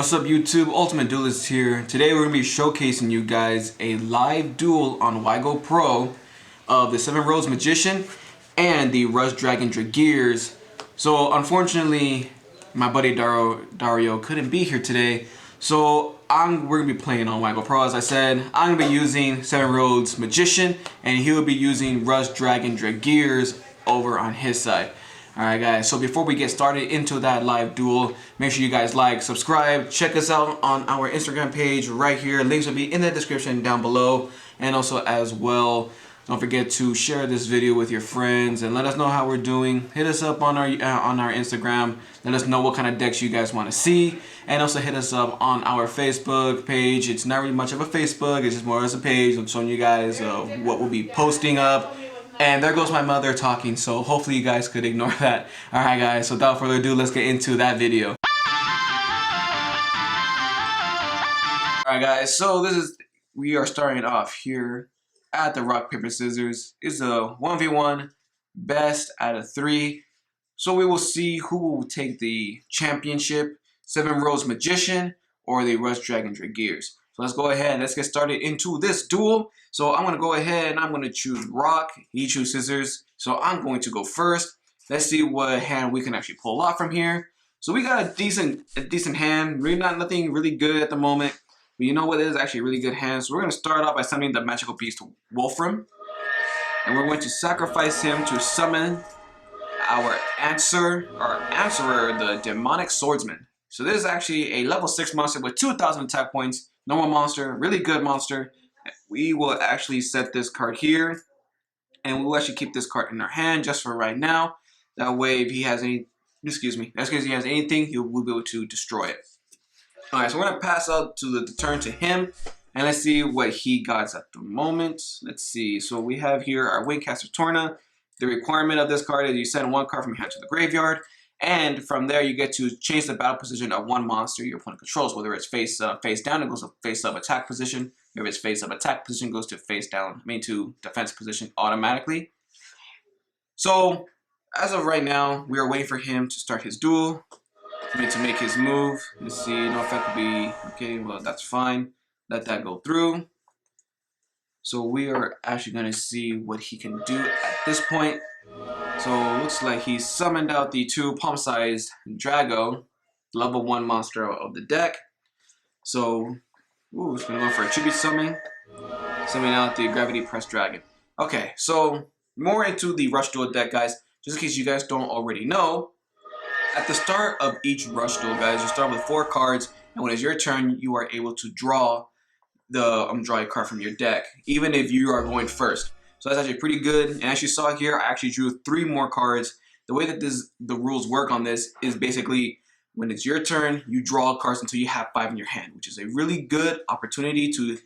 What's up YouTube, Ultimate Duelist here. Today we're going to be showcasing you guys a live duel on Wygo Pro of the 7 Roads Magician and the Rush Dragon Dragears. So unfortunately, my buddy Dario couldn't be here today. So we're going to be playing on Wygo Pro. As I said, I'm going to be using 7 Roads Magician and he'll be using Rush Dragon Dragears over on his side. Alright guys, so before we get started into that live duel, make sure you guys like, subscribe, check us out on our Instagram page right here. Links will be in the description down below. And also as well, don't forget to share this video with your friends and let us know how we're doing. Hit us up on our Instagram. Let us know what kind of decks you guys want to see. And also hit us up on our Facebook page. It's not really much of a Facebook, it's just more as a page. I'm showing you guys what we'll be posting up. And there goes my mother talking, so hopefully you guys could ignore that. Alright guys, so without further ado, let's get into that video. Alright guys, so we are starting off here at the rock, paper, scissors. It's a 1v1, best out of 3. So we will see who will take the championship, 7 Roads Magician or the Rush Dragon Dragears. So let's go ahead and let's get started into this duel. So I'm going to go ahead and I'm going to choose rock. He choose scissors. So I'm going to go first. Let's see what hand we can actually pull off from here. So we got a decent hand. Really nothing really good at the moment. But you know what is actually a really good hand. So we're going to start off by summoning the magical beast Wolfram. And we're going to sacrifice him to summon our answerer, the demonic swordsman. So this is actually a level 6 monster with 2,000 attack points. Normal monster, really good monster. We will actually set this card here. And we will actually keep this card in our hand just for right now. That way if he has any, as case he has anything, we'll be able to destroy it. Alright, so we're going to pass out to the turn to him. And let's see what he got at the moment. Let's see. So we have here our Wingcaster Torna. The requirement of this card is you send 1 card from your hand to the graveyard. And from there, you get to change the battle position of 1 monster your opponent controls. Whether it's face down, it goes to face up attack position. If it's face up attack position, it goes to face down, to defense position automatically. So as of right now, we are waiting for him to start his duel. To make his move. Let's see, no effect will be okay. Well, that's fine. Let that go through. So we are actually going to see what he can do at this point. So it looks like he summoned out the 2 palm-sized Drago, level 1 monster of the deck. So, it's going to go for a tribute summon. Summoning out the Gravity Press Dragon. Okay, so more into the Rush Duel deck, guys. Just in case you guys don't already know, at the start of each Rush Duel, guys, you start with 4 cards, and when it's your turn, you are able to draw a card from your deck, even if you are going first. So that's actually pretty good. And as you saw here, I actually drew 3 more cards. The way that the rules work on this is basically when it's your turn, you draw cards until you have 5 in your hand, which is a really good opportunity to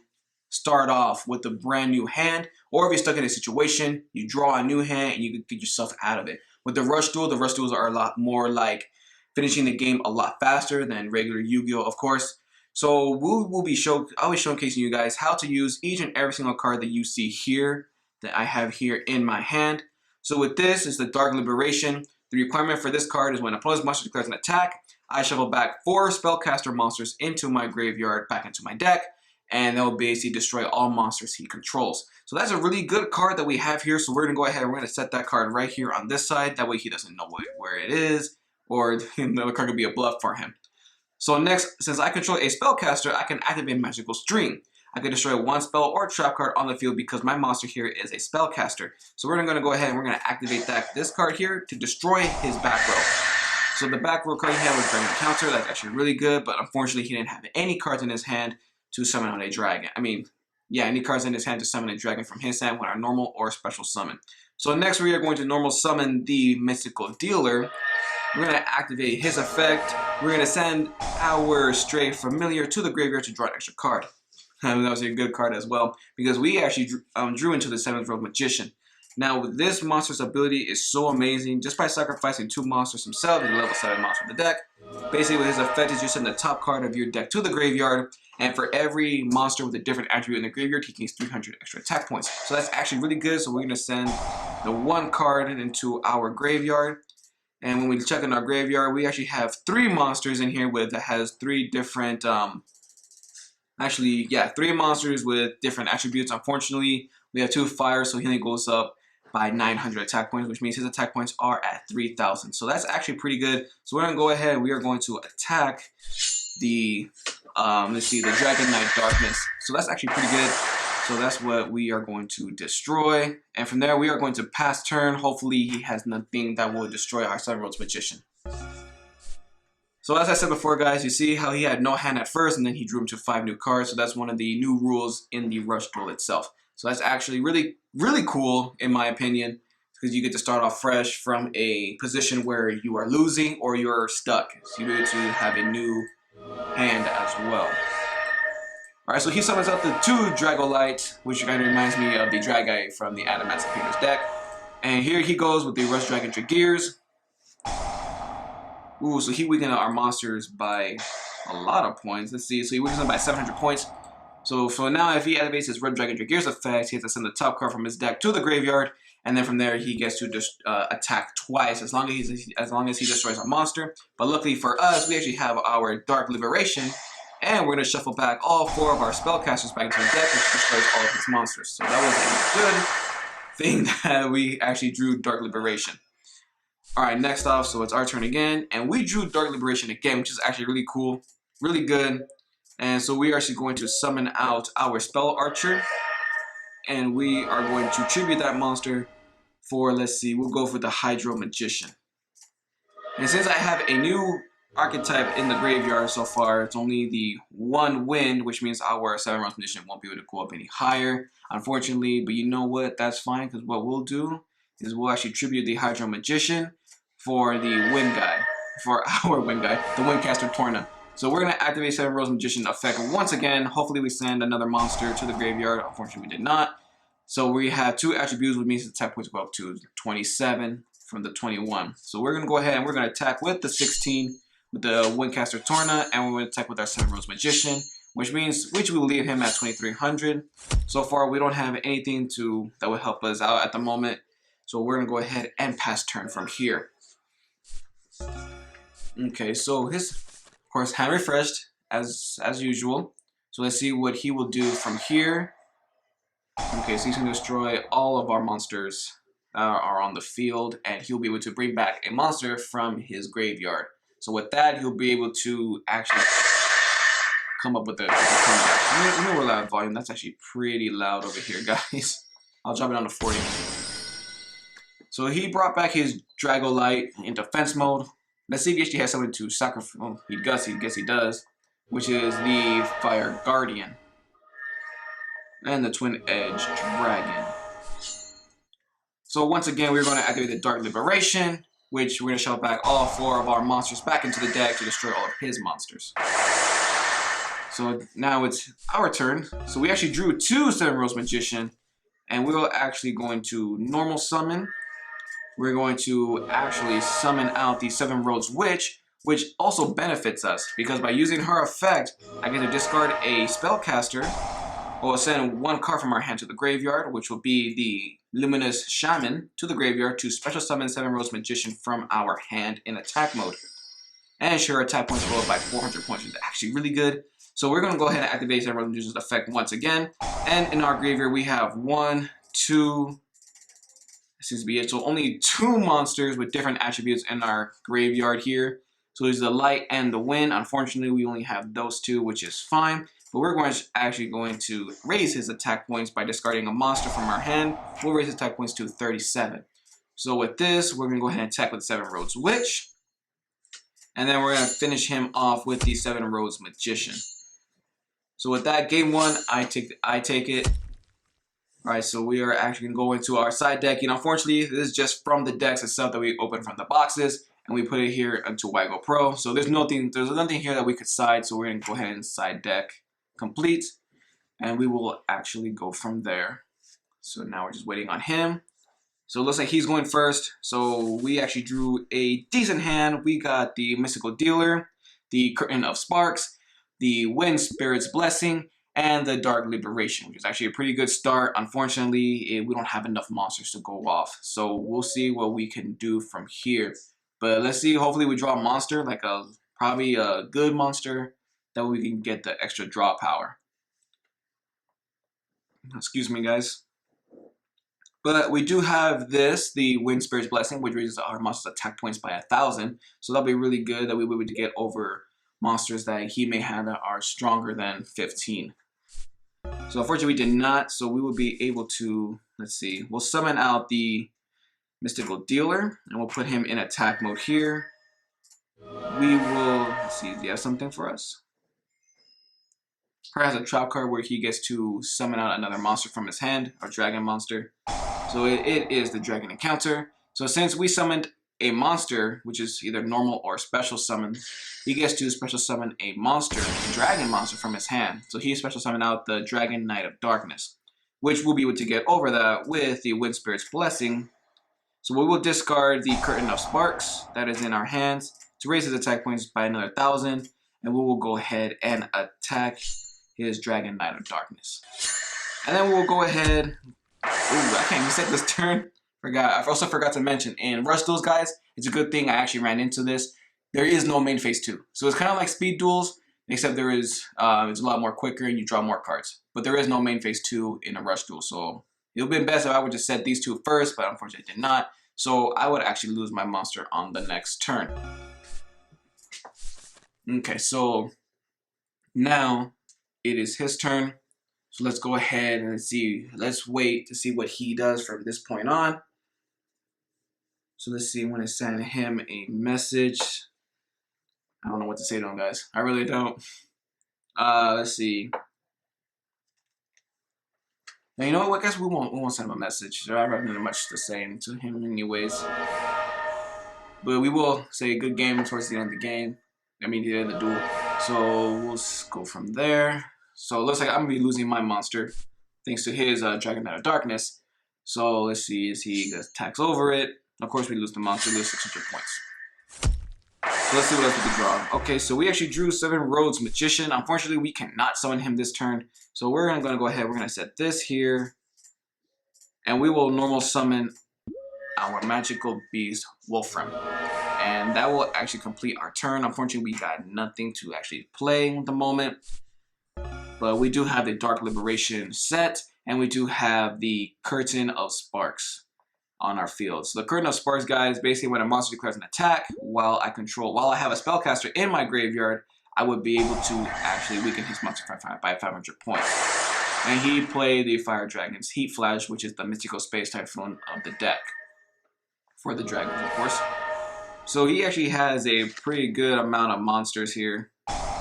start off with a brand new hand. Or if you're stuck in a situation, you draw a new hand and you can get yourself out of it. With the Rush Duels are a lot more like finishing the game a lot faster than regular Yu-Gi-Oh, of course. So I'll be showcasing you guys how to use each and every single card that you see here, that I have here in my hand. So with this is the Dark Liberation. The requirement for this card is when an opponent's monster declares an attack, I shuffle back 4 spellcaster monsters into my graveyard, back into my deck, and they'll basically destroy all monsters he controls. So that's a really good card that we have here. So we're going to go ahead and we're going to set that card right here on this side. That way he doesn't know where it is, or the card could be a bluff for him. So next, since I control a spellcaster, I can activate Magical String. I can destroy 1 spell or trap card on the field because my monster here is a spellcaster. So we're going to go ahead and we're going to activate this card here to destroy his back row. So the back row card he had was Dragon Counter. That's actually really good, but unfortunately he didn't have any cards in his hand to summon out a dragon. Any cards in his hand to summon a dragon from his hand when our normal or special summon. So next we are going to normal summon the Mystical Dealer. We're going to activate his effect. We're going to send our Stray Familiar to the graveyard to draw an extra card. That was a good card as well, because we actually drew into the 7th Road Magician. Now, this monster's ability is so amazing. Just by sacrificing 2 monsters himself, he's a level 7 monster of the deck. Basically, with his effect is you send the top card of your deck to the graveyard, and for every monster with a different attribute in the graveyard, he gains 300 extra attack points. So that's actually really good. So we're going to send the 1 card into our graveyard. And when we check in our graveyard, we actually have 3 monsters in here that has 3 different, actually, yeah, 3 monsters with different attributes. Unfortunately, we have 2 fire, so healing goes up by 900 attack points, which means his attack points are at 3,000. So that's actually pretty good. So we're gonna go ahead and we are going to attack the, let's see, the Dragon Knight Darkness. So that's actually pretty good. So that's what we are going to destroy. And from there, we are going to pass turn. Hopefully, he has nothing that will destroy our Seven Roads Magician. So as I said before, guys, you see how he had no hand at first, and then he drew him to 5 new cards. So that's one of the new rules in the Rush Duel itself. So that's actually really, really cool, in my opinion, because you get to start off fresh from a position where you are losing or you're stuck. So you get to have a new hand as well. Alright, so he summons out the 2 Dragolite, which kind of reminds me of the Dragite from the Adamancic Painter's deck. And here he goes with the Rush Dragon Dragears. Ooh, so he weakened our monsters by a lot of points. Let's see, so he weakens them by 700 points. So for now, if he activates his Red Dragon Dragears effect, he has to send the top card from his deck to the graveyard, and then from there he gets to just attack twice as long as he destroys a monster. But luckily for us, we actually have our Dark Liberation, and we're going to shuffle back all 4 of our spellcasters back into the deck, which destroys all of his monsters. So that was a good thing that we actually drew Dark Liberation. Alright, next off, so it's our turn again, and we drew Dark Liberation again, which is actually really cool, really good. And so we are actually going to summon out our Spell Archer, and we are going to tribute that monster for, let's see, we'll go for the Hydro Magician. And since I have a new archetype in the graveyard so far, it's only the 1 wind, which means our 7 Rounds Magician won't be able to go up any higher, unfortunately. But you know what? That's fine, because what we'll do is we'll actually tribute the Hydro Magician for the wind guy, for our wind guy, the Windcaster Torna. So we're going to activate 7 Rows Magician effect once again. Hopefully we send another monster to the graveyard. Unfortunately, we did not. So we have 2 attributes, which means the attack points go up to 27 from the 21. So we're going to go ahead and we're going to attack with the 16 with the Windcaster Torna, and we're going to attack with our 7 Rows Magician, which will leave him at 2,300. So far, we don't have anything that would help us out at the moment. So we're going to go ahead and pass turn from here. Okay, so his, of course, hand refreshed as usual. So let's see what he will do from here. Okay, so he's going to destroy all of our monsters that are on the field, and he'll be able to bring back a monster from his graveyard. So with that, he'll be able to actually come up with a comeback. Let me lower that volume. That's actually pretty loud over here, guys. I'll drop it down to 40. So he brought back his Dragolite in defense mode. Let's see if he actually has something to sacrifice. Oh, he guess he does, which is the Fire Guardian and the Twin Edge Dragon. So once again, we're going to activate the Dark Liberation, which we're going to shuffle back all 4 of our monsters back into the deck to destroy all of his monsters. So now it's our turn. So we actually drew 2 7 Rows Magician, and we're actually going to normal summon. We're going to actually summon out the 7 Roads Witch, which also benefits us, because by using her effect, I get to discard a spellcaster, or send 1 card from our hand to the graveyard, which will be the Luminous Shaman, to the graveyard to special summon 7 Rows Magician from our hand in attack mode. And sure, attack points go up by 400 points, which is actually really good. So we're going to go ahead and activate 7 Rows Magician's effect once again. And in our graveyard, we have 1, 2, seems to be it. So only 2 monsters with different attributes in our graveyard here. So there's the light and the wind. Unfortunately, we only have those 2, which is fine. But we're actually going to raise his attack points by discarding a monster from our hand. We'll raise his attack points to 37. So with this, we're going to go ahead and attack with 7 Roads Witch. And then we're going to finish him off with the 7 Roads Magician. So with that, game 1, I take it. Alright, so we are actually going to go into our side deck. And unfortunately, this is just from the decks itself that we open from the boxes. And we put it here into WIGO Pro. So there's nothing here that we could side. So we're going to go ahead and side deck complete. And we will actually go from there. So now we're just waiting on him. So it looks like he's going first. So we actually drew a decent hand. We got the Mystical Dealer, the Curtain of Sparks, the Wind Spirit's Blessing, and the Dark Liberation, which is actually a pretty good start. Unfortunately, we don't have enough monsters to go off. So we'll see what we can do from here. But let's see. Hopefully, we draw a monster, like probably a good monster, that we can get the extra draw power. Excuse me, guys. But we do have this, the Wind Spirit's Blessing, which raises our monster's attack points by 1,000. So that'll be really good that we will be able to get over monsters that he may have that are stronger than 15. So unfortunately we did not, so we will be able to, let's see, we'll summon out the Mystical Dealer, and we'll put him in attack mode here. We will, let's see, do you have something for us? Has a trap card where he gets to summon out another monster from his hand, our dragon monster. So it is the dragon encounter. So since we summoned a monster, which is either normal or special summon, he gets to special summon a monster, a dragon monster from his hand. So he special summon out the Dragon Knight of Darkness, which we'll be able to get over that with the Wind Spirit's Blessing. So we will discard the Curtain of Sparks that is in our hands to raise his attack points by another 1,000, and we will go ahead and attack his Dragon Knight of Darkness. And then we'll go ahead. Ooh, I can't even set this turn. I also forgot to mention, in Rush Duels, guys, it's a good thing I actually ran into this. There is no main phase 2. So it's kind of like Speed Duels, except there is, it's a lot more quicker and you draw more cards. But there is no main phase 2 in a Rush Duel. So it would have been best if I would just set these two first, but unfortunately I did not. So I would actually lose my monster on the next turn. Okay, so now it is his turn. So let's go ahead and see. Let's wait to see what he does from this point on. So let's see, when I send him a message. I don't know what to say to him, guys. I really don't. Let's see. Now, you know what, guys? We won't send him a message. I don't really much to say to him anyways. But we will say a good game towards the end of the game. I mean, the end of the duel. So we'll go from there. So it looks like I'm going to be losing my monster thanks to his Dragon Knight of Darkness. So let's see as he attacks over it. Of course, we lose the monster, lose 600 points. So let's see what else we can draw. Okay, so we actually drew Seven Roads Magician. Unfortunately, we cannot summon him this turn. So we're going to go ahead. We're going to set this here. And we will normal summon our Magical Beast Wolfram. And that will actually complete our turn. Unfortunately, we got nothing to actually play at the moment. But we do have the Dark Liberation set. And we do have the Curtain of Sparks on our field. So the Curtain of Sparks, guys, basically when a monster declares an attack, while I have a spellcaster in my graveyard, I would be able to actually weaken his monster by 500 points. And he played the Fire Dragon's Heat Flash, which is the Mystical Space Typhoon of the deck. For the dragons, of course. So he actually has a pretty good amount of monsters here.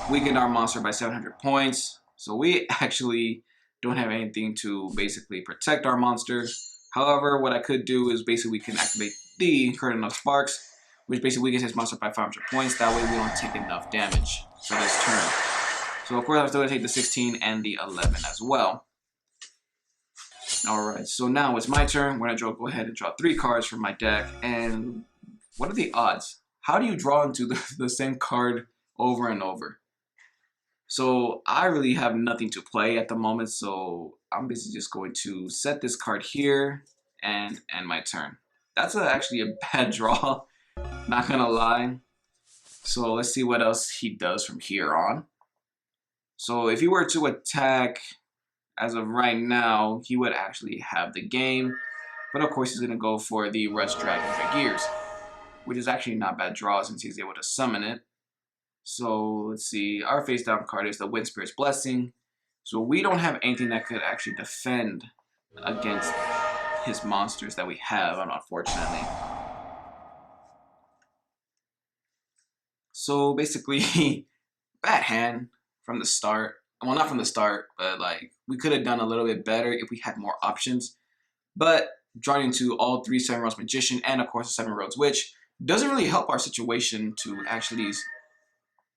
Weakened our monster by 700 points. So we actually don't have anything to basically protect our monsters. However, what I could do is basically we can activate the Curtain of Sparks, which basically weakens his monster by 500 points. That way we don't take enough damage for this turn. So of course I'm still going to take the 16 and the 11 as well. Alright, so now it's my turn. When I go ahead and draw 3 cards from my deck. And what are the odds? How do you draw into the same card over and over? So I really have nothing to play at the moment, so I'm basically just going to set this card here and end my turn. That's actually a bad draw, not gonna lie. So let's see what else he does from here on. So if he were to attack, as of right now, he would actually have the game. But of course he's gonna go for the Rush Dragon Dragears, which is actually not a bad draw since he's able to summon it. So let's see, our face down card is the Wind Spirit's Blessing. So we don't have anything that could actually defend against his monsters that we have, unfortunately. So basically, bad hand from the start. Well, not from the start, but like we could have done a little bit better if we had more options. But drawing into all 3 Seven Roads Magician and of course the Seven Roads Witch doesn't really help our situation to actually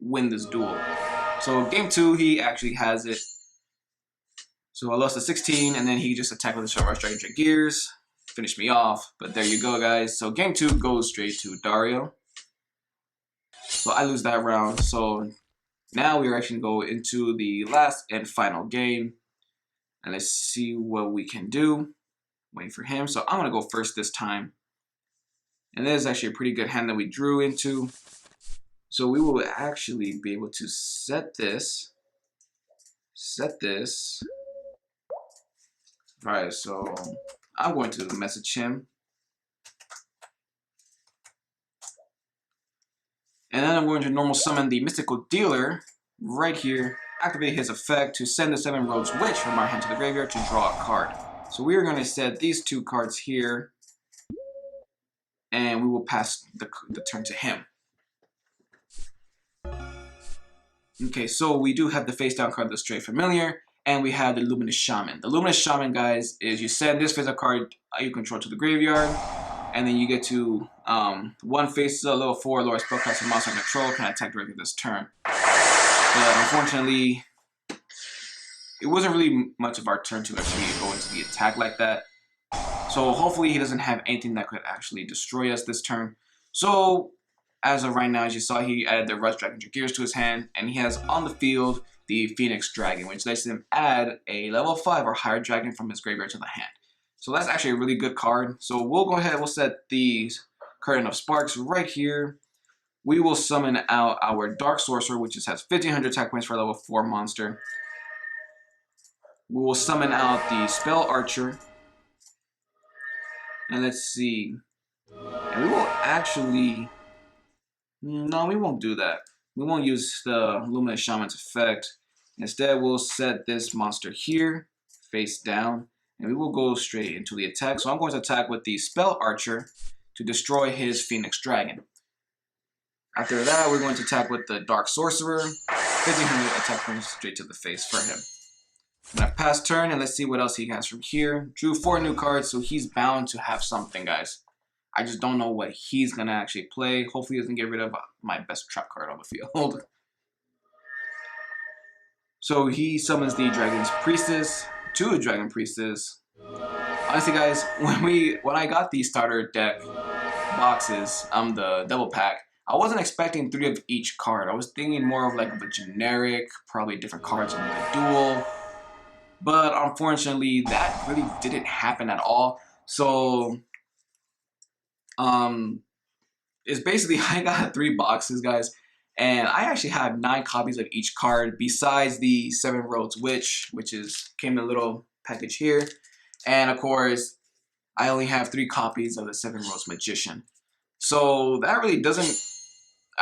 win this duel. So game 2, he actually has it. So I lost the 16, and then he just attacked with the Rush Dragon Dragears, finished me off. But there you go, guys. So game 2 goes straight to Dario. So I lose that round. So now we're actually going to go into the last and final game, and let's see what we can do. Waiting for him. So I'm gonna go first this time. And this is actually a pretty good hand that we drew into. So we will actually be able to set this. Alright, so I'm going to message him. And then I'm going to normal summon the Mystical Dealer right here, activate his effect to send the 7 Rogues Witch from our hand to the graveyard to draw a card. So we are going to set these 2 cards here, and we will pass the turn to him. Okay, so we do have the face down card, the Stray Familiar, and we have the Luminous Shaman. The Luminous Shaman, guys, is you send this face-up card you control to the graveyard, and then you get to one face a level 4 lower spellcaster monster control can attack directly this turn. But unfortunately, it wasn't really much of our turn to actually go into the attack like that. So hopefully he doesn't have anything that could actually destroy us this turn. So as of right now, as you saw, he added the Rush Dragon Gears to his hand, and he has on the field the Phoenix Dragon, which lets him add a level 5 or higher dragon from his graveyard to the hand. So that's actually a really good card. So we'll go ahead, we'll set the Curtain of Sparks right here. We will summon out our Dark Sorcerer, which just has 1500 attack points for a level 4 monster. We will summon out the Spell Archer. And let's see. And we will actually... No, we won't do that. We won't use the Luminous Shaman's effect. Instead, we'll set this monster here, face down, and we will go straight into the attack. So I'm going to attack with the Spell Archer to destroy his Phoenix Dragon. After that, we're going to attack with the Dark Sorcerer. 1500 attack points straight to the face for him. I'm going to pass turn, and let's see what else he has from here. Drew 4 new cards, so he's bound to have something, guys. I just don't know what he's going to actually play. Hopefully he doesn't get rid of my best trap card on the field. So he summons the Dragon's Priestess, 2 Dragon Priestess. Honestly, guys, when I got these starter deck boxes, the double pack, I wasn't expecting 3 of each card. I was thinking more of like a generic, probably different cards in the duel. But unfortunately, that really didn't happen at all. So it's basically I got 3 boxes, guys, and I actually have 9 copies of each card besides the 7 Rogues Witch, which came in a little package here, and of course I only have 3 copies of the 7 Rogues Magician. So that really doesn't.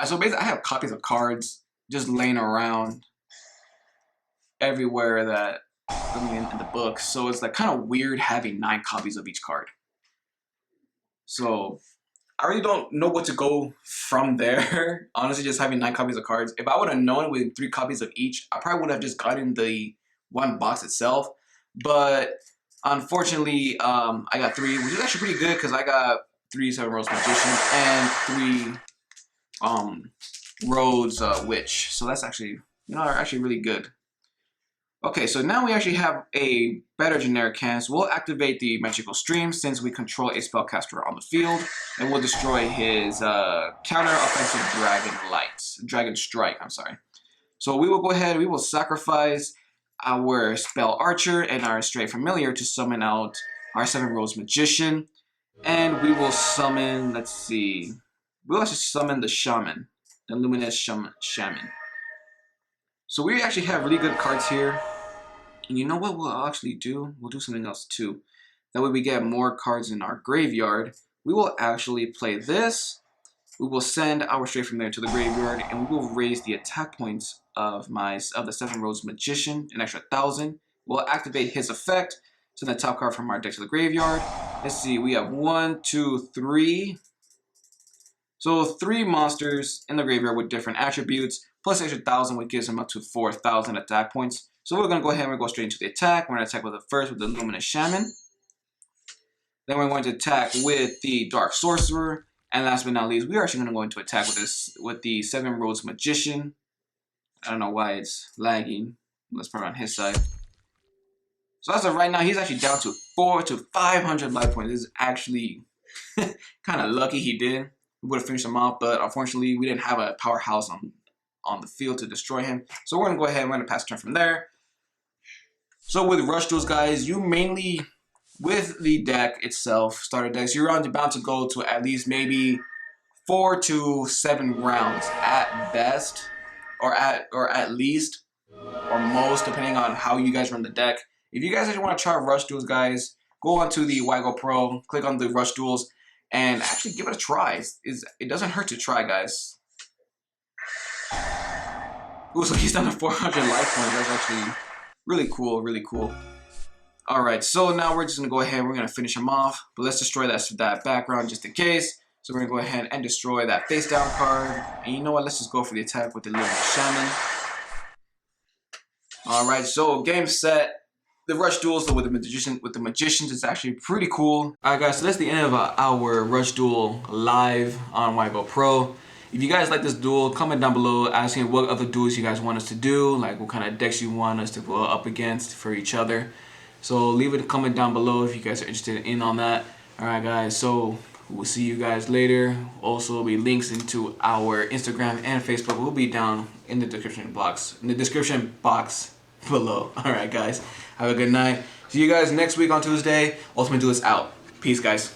So basically, I have copies of cards just laying around everywhere that in the book. So it's like kind of weird having 9 copies of each card. So I really don't know what to go from there. Honestly, just having 9 copies of cards. If I would have known with 3 copies of each, I probably would have just gotten the one box itself. But unfortunately, I got 3, which is actually pretty good because I got 3 7 Rogues Magician and 3 Rogues Witch. So that's actually, actually really good. Okay, so now we actually have a better generic hand. So we'll activate the Magical Stream since we control a spellcaster on the field, and we'll destroy his counter offensive Dragon Strike, I'm sorry. So we will go ahead, we will sacrifice our Spell Archer and our Stray Familiar to summon out our 7 Rogues Magician, and we will summon, let's see, we'll actually summon the Shaman, the Luminous Shaman. So we actually have really good cards here. And you know what we'll actually do? We'll do something else too. That way we get more cards in our graveyard. We will actually play this. We will send our Stray from there to the graveyard, and we will raise the attack points of the 7 Rogues Magician an extra 1,000. We'll activate his effect. Send the top card from our deck to the graveyard. Let's see, we have 1, 2, 3. So 3 monsters in the graveyard with different attributes, plus extra 1,000, which gives him up to 4,000 attack points. So we're going to go ahead and go straight into the attack. We're going to attack with the Luminous Shaman. Then we're going to attack with the Dark Sorcerer. And last but not least, we are actually going to go into attack with the 7 Rogues Magician. I don't know why it's lagging. Let's put it on his side. So as of right now, he's actually down to 400 to 500 life points. This is actually kind of lucky he did. We would have finished him off, but unfortunately, we didn't have a powerhouse on the field to destroy him. So we're going to go ahead and we're going to pass turn from there. So with Rush Duels, guys, you mainly with the deck itself, starter decks, you're bound to go to at least maybe 4 to 7 rounds at best, or at least, or most, depending on how you guys run the deck. If you guys just want to try Rush Duels, guys, go onto the Wago Pro, click on the Rush Duels, and actually give it a try. It doesn't hurt to try, guys. Ooh, so he's down to 400 life points. That's actually really cool, really cool. Alright, so now we're just going to go ahead, we're going to finish him off, but let's destroy that background just in case. So we're going to go ahead and destroy that face down card. And you know what, let's just go for the attack with the little shaman. Alright, so game set. The Rush Duels with the magicians is actually pretty cool. Alright guys, so that's the end of our Rush Duel live on Wago Pro. If you guys like this duel, comment down below asking what other duels you guys want us to do, like what kind of decks you want us to go up against for each other. So leave a comment down below if you guys are interested in on that. Alright guys, so we'll see you guys later. Also, there'll be links into our Instagram and Facebook will be down in the description box below. Alright guys, have a good night. See you guys next week on Tuesday. Ultimate Duelist out. Peace guys.